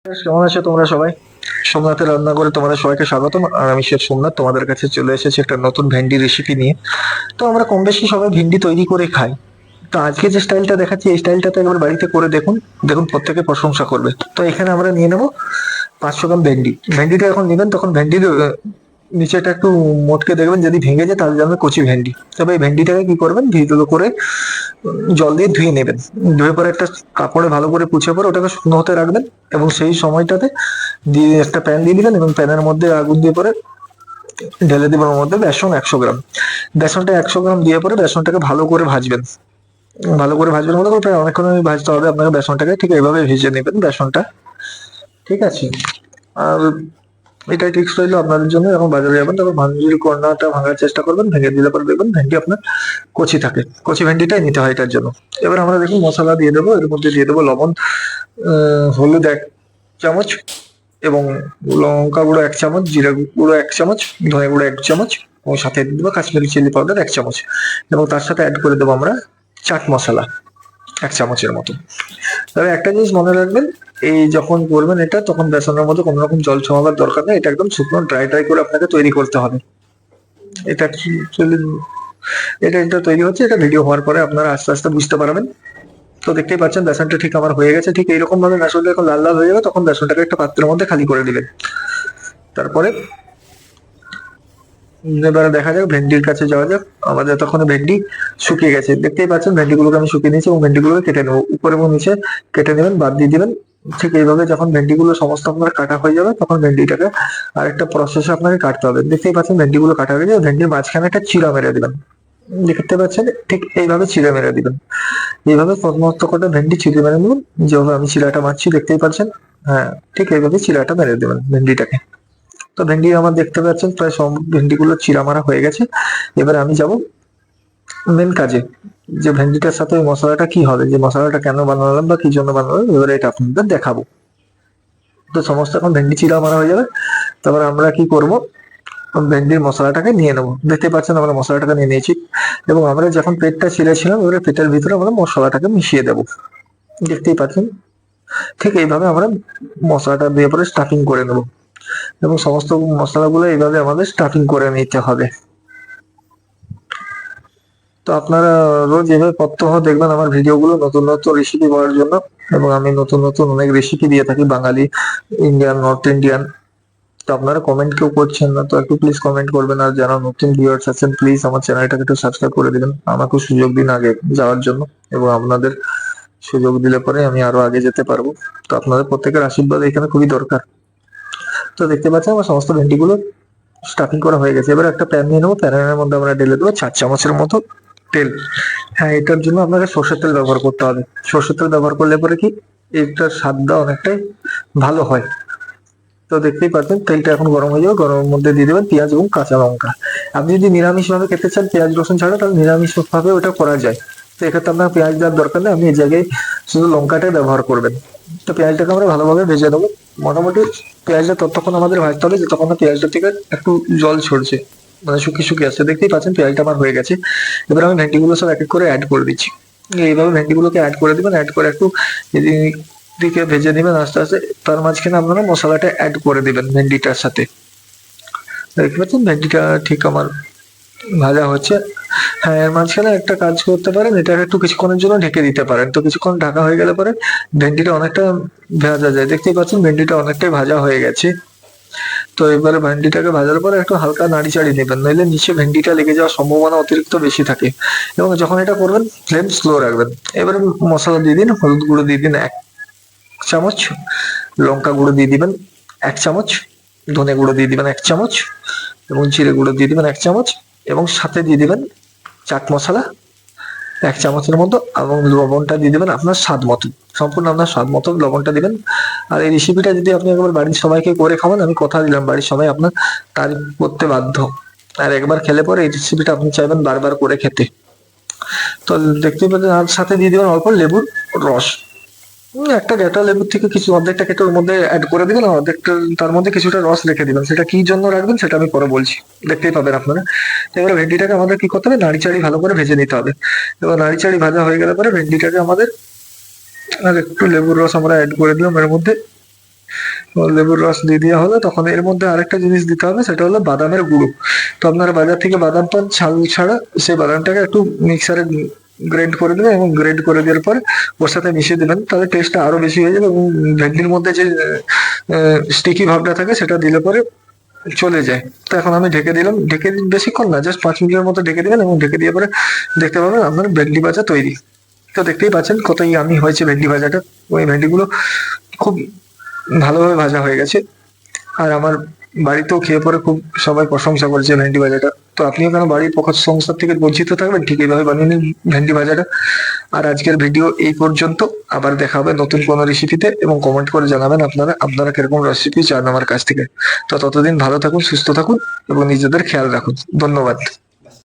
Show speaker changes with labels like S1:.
S1: কেমন আছো তোমরা সবাই? সোমনাথের রান্না করে তোমাদের সবাইকে স্বাগতম। আর আমি শেফ সোমনাথ তোমাদের কাছে চলে এসেছি একটা নতুন ভেন্ডি রেসিপি নিয়ে। তো আমরা কম বেশি সবাই ভেন্ডি তৈরি করে খাই। তো আজকে যে স্টাইলটা দেখাচ্ছি এই স্টাইলটাতে একবার বাড়িতে করে দেখুন, দেখুন প্রত্যেকে প্রশংসা করবে। তো এখানে আমরা নিয়ে নেবো 500 গ্রাম ভেন্ডি। ভেন্ডিটা যখন নেবেন তখন ভেন্ডির নিচেটা একটু মোটকে দেখবেন, যদি ভেঙে যায় তাহলে জানবে কচি ভেন্ডি। তবে এই ভেন্ডিটাকে কি করবেন, ভিডিও করে জল দিয়ে ধুয়ে নেবেন। ধুয়ে পরে একটা কাপড়ে ভালো করে পুছে পরে ওটাকে শুকনো হতে রাখবেন। এবং সেই সময়টাতে দিয়ে একটা প্যান দিয়ে দিবেন এবং প্যানের মধ্যে আগুন দিয়ে পরে ঢেলে দিবেন ওর মধ্যে বেসন 100 গ্রাম। বেসনটা 100 গ্রাম দিয়ে পরে বেসনটাকে ভালো করে ভাজবেন। ভালো করে ভাজবেন বলতে প্রায় অনেকক্ষণ ভাজতে হবে আপনাকে বেসনটাকে, ঠিক এইভাবে ভেজে নেবেন বেসনটা। ঠিক আছে। আর এটাই টিপস রইলো আপনাদের জন্য। এখন বাজারে যাবেন তখন ভাঞ্জির কর্নারটা ভাঙার চেষ্টা করবেন, ভেঙে দিলে পরে দেখবেন ভেন্ডি আপনার কচি থাকে। কচি ভেন্ডিটাই নিতে হয় এটার জন্য। এবার আমরা দেখুন মশলা দিয়ে দেবো, এর মধ্যে দিয়ে দেবো লবণ, হলুদ 1 চামচ, এবং লঙ্কা গুঁড়ো 1 চামচ, জিরা গুঁড়ো 1 চামচ, ধনে গুঁড়ো 1 চামচ, এবং সাথে দিয়ে দেবো কাশ্মীরি চিলি পাউডার 1 চামচ। এবং তার সাথে অ্যাড করে দেবো আমরা চাট মশলা 1 চামচের মতো। তবে একটা জিনিস মনে রাখবেন, এই যখন করবেন এটা তখন বেসনের মধ্যে কোনো রকম জল ছোঁয়াবার দরকার নেই। এটা একদম শুকনো ড্রাই ড্রাই করে আপনাকে তৈরি করতে হবে। এটা অ্যাকচুয়ালি এটা তৈরি হচ্ছে, এটা ভিডিও হওয়ার পরে আপনারা আস্তে আস্তে বুঝতে পারবেন। তো দেখতেই পাচ্ছেন বেসনটা ঠিক আমার হয়ে গেছে। ঠিক এইরকম ভাবে বেসনটা যখন লাল লাল হয়ে যাবে তখন বেসনটাকে একটা পাত্রের মধ্যে খালি করে দিবেন। তারপরে এবারে দেখা যাক, ভেন্ডির কাছে যাওয়া যাক। আমাদের তখন ভেন্ডি শুকিয়ে গেছে, দেখতেই পাচ্ছেন ভেন্ডিগুলোকে আমি শুকিয়ে নিয়েছি এবং ভেন্ডিগুলোকে কেটে নেবো। উপরে এবং নিচে কেটে নেবেন, বাদ দিয়ে দিবেন। ঠিক এইভাবে যখন ভেন্ডিগুলো সমস্ত আপনার কাটা হয়ে যাবে তখন ভেন্ডিটাকে আরেকটা প্রসেসে আপনাকে কাটতে হবে। দেখতেই পাচ্ছেন ভেন্ডিগুলো কাটা হয়ে গেছে, ভেন্ডির মাঝখানে একটা চিরা মেরে দিবেন। দেখতে পাচ্ছেন ঠিক এইভাবে চিড়ে মেরে দিবেন। এইভাবে সমস্ত কটা ভেন্ডি চিড়ে মেরে নেবেন, যেভাবে আমি চিড়াটা মারছি দেখতেই পাচ্ছেন। হ্যাঁ, ঠিক এইভাবে চিড়াটা মেরে দেবেন ভেন্ডিটাকে। তো ভেন্ডি আমার দেখতে পাচ্ছেন প্রায় সব ভেন্ডিগুলো চিড়া মারা হয়ে গেছে। এবারে আমি যাব মেন কাজে, যে ভেন্ডিটার সাথে ওই মশলাটা কি হবে, যে মশলাটা কেন বানালাম বা কি জন্য বানালাম, এবারে এটা আপনাদের দেখাবো। তো সমস্ত এখন ভেন্ডি চিড়া মারা হয়ে যাবে। তারপর আমরা কি করব, ভেন্ডির মশলাটাকে নিয়ে নেবো। দেখতে পাচ্ছেন আমরা মশলাটাকে নিয়ে নিয়েছি এবং আমরা যখন পেটটা ছিঁড়েছিলাম এবারে পেটের ভিতরে আমরা মশলাটাকে মিশিয়ে দেবো। দেখতেই পাচ্ছেন ঠিক এইভাবে আমরা মশলাটা দিয়ে পরে স্টাফিং করে নেব এবং সমস্ত মশলাগুলো এইভাবে আমাদের স্টাফিং করে নিতে হবে। তো আপনারা রোজ এভাবে প্রত্যহ দেখবেন আমার ভিডিওগুলো নতুন নতুন রেসিপি পাওয়ার জন্য। এবং আমি নতুন নতুন অনেক রেসিপি দিয়ে থাকি, বাঙালি, ইন্ডিয়ান, নর্থ ইন্ডিয়ান। তো আপনারা কমেন্ট কেউ করছেন না, তো একটু প্লিজ কমেন্ট করবেন। আর যারা নতুন ভিউয়ার্স আছেন প্লিজ আমার চ্যানেলটাকে একটু সাবস্ক্রাইব করে দিবেন, আমাকে সুযোগ দিন আগে যাওয়ার জন্য। এবং আপনাদের সুযোগ দিলে পরে আমি আরো আগে যেতে পারবো। তো আপনাদের প্রত্যেকের আশীর্বাদ এখানে খুবই দরকার। তো দেখতে পাচ্ছেন আমার সমস্ত ভেন্ডিগুলো স্টাফিং করা হয়ে গেছে। এবার একটা প্যান নিয়ে নেবো, প্যানের মধ্যে আমরা ঢেলে দেবো 4 চামচের মতো তেল। হ্যাঁ, এটার জন্য আপনাকে সর্ষের তেল ব্যবহার করতে হবে। সর্ষের তেল ব্যবহার করলে পরে কি এটার স্বাদটা অনেকটাই ভালো হয়। তো দেখতেই পাচ্ছেন তেলটা এখন গরম হয়ে যাবে, গরমের মধ্যে দিয়ে দেবেন পেঁয়াজ এবং কাঁচা লঙ্কা। আপনি যদি নিরামিষ ভাবে খেতে চান পেঁয়াজ রসুন ছাড়া, তাহলে নিরামিষ ভাবে ওটা করা যায়। তো এক্ষেত্রে আপনার পেঁয়াজ দেওয়ার দরকার নেই, আপনি এই জায়গায় শুধু লঙ্কাটাই ব্যবহার করবেন। তো পেঁয়াজটাকে আমরা ভালোভাবে ভেজে দেবো। মোটামুটি পেঁয়াজটা ততক্ষণ আমাদের ভাজতে হবে যতক্ষণ না পেঁয়াজটা থেকে একটু জল ছড়ছে, মানে শুকিয়ে শুকিয়ে আসছে। দেখতেই পাচ্ছেন পেঁয়াজটা আমার হয়ে গেছে। এবার আমি ভেন্ডিগুলো সব এক এক করে অ্যাড করে দিচ্ছি। এইভাবে ভেন্ডিগুলোকে অ্যাড করে দিবেন, অ্যাড করে একটু এদিক দিকে ভেজে দিবেন আস্তে আস্তে। তার মাঝখানে আপনারা মশলাটা অ্যাড করে দিবেন ভেন্ডিটার সাথে। দেখতে পাচ্ছেন ভেন্ডিটা ঠিক আমার ভাজা হচ্ছে। হ্যাঁ, এর মাঝখানে একটা কাজ করতে পারেন, এটাকে একটু কিছুক্ষণের জন্য ঢেকে দিতে পারেন। তো কিছুক্ষণ ঢাকা হয়ে গেলে পরে ভেন্ডিটা অনেকটা ভাজা যায়। দেখতেই পাচ্ছেন ভেন্ডিটা অনেকটাই ভাজা হয়ে গেছে। তো এবারে ভেন্ডিটাকে ভাজার পরে একটু হালকা নাড়ি চাড়িয়ে নেবেন, নইলে নিচে ভেন্ডিটা লেগে যাওয়ার সম্ভাবনা অতিরিক্ত বেশি থাকে। এবং যখন এটা করবেন ফ্লেম স্লো রাখবেন। এবারে মশলা দিয়ে দিন, হলুদ গুঁড়ো দিয়ে দিন 1 চামচ, লঙ্কা গুঁড়ো দিয়ে দিবেন 1 চামচ, ধনে গুঁড়ো দিয়ে দিবেন 1 চামচ, এবং জিরে গুঁড়ো দিয়ে দিবেন 1 চামচ, এবং সাথে দিয়ে দিবেন চাট মশলা 1 চামচের মতো, এবং লবণটা দিয়ে দিবেন আপনার স্বাদ মতো। সম্পূর্ণ আপনার স্বাদ মতো লবণটা দিবেন। আর এই রেসিপিটা যদি আপনি একবার বাড়ির সবাইকে করে খাওয়ান, আমি কথা দিলাম বাড়ির সবাই আপনার তারিফ করতে বাধ্য। আর একবার খেলে পরে এই রেসিপিটা আপনি চাইবেন বারবার করে খেতে। তো দেখতেই পাচ্ছেন, আর সাথে দিয়ে দিবেন অল্প লেবুর রস। একটা ডেটা লেবুর থেকে কিছু অর্ধেকটা কেটে ওর মধ্যে অ্যাড করে দিবেন, আর অর্ধেকটা তার মধ্যে কিছুটা রস রেখে দিবেন। সেটা কি জন্য রাখবেন সেটা আমি পরে বলছি, দেখতেই পাবেন আপনারা। তো এবারে ভেন্ডিটাকে আমাদের কি করতে হবে, নাড়িচাড়ি ভালো করে ভেজে নিতে হবে। এবার নাড়িচাড়ি ভাজা হয়ে গেলে পরে ভেন্ডিটাকে আমাদের আর একটু লেবুর রস আমরা অ্যাড করে দিলাম এর মধ্যে। লেবুর রস দিয়ে দেওয়া হলো, তখন এর মধ্যে আরেকটা জিনিস দিতে হবে, সেটা হলো বাদামের গুঁড়ো। তো আপনারা বাজার থেকে বাদাম পান ছাল ছাড়া, সেই বাদামটাকে একটু মিক্সারে গ্রাইন্ড করে দেবেন, এবং গ্রাইন্ড করে দেওয়ার পরে ওর সাথে মিশিয়ে দেবেন, তাহলে টেস্টটা আরো বেশি হয়ে যাবে। এবং ভেন্ডির মধ্যে যে স্টিকি ভাবটা থাকে সেটা দিলে পরে চলে যায়। তো এখন আমি ঢেকে দিলাম, বেশিক্ষণ না, জাস্ট 5 মিনিটের মতো ঢেকে দিবেন, এবং ঢেকে দিয়ে পরে দেখতে পাবেন আপনার ভেন্ডি ভাজা তৈরি। তো দেখতেই পাচ্ছেন কত ইয়ামি হয়েছে ভেন্ডি ভাজাটা। ওই ভেন্ডিগুলো খুব ভালোভাবে ভাজা হয়ে গেছে, আর আমার বাড়িতেও খেয়ে পরে খুব সবাই প্রশংসা করেছে ভেন্ডি ভাজাটা। তো আপনিও কেন বাড়ির সংসার থেকে বঞ্চিত থাকবেন, ঠিক এইভাবে বানিয়ে নিন ভেন্ডি ভাজাটা। আর আজকের ভিডিও এই পর্যন্ত, আবার দেখা হবে নতুন কোনো রেসিপিতে, এবং কমেন্ট করে জানাবেন আপনারা আপনারা কিরকম রেসিপি চান আমার কাছ থেকে। তো ততদিন ভালো থাকুন, সুস্থ থাকুন, এবং নিজেদের খেয়াল রাখুন। ধন্যবাদ।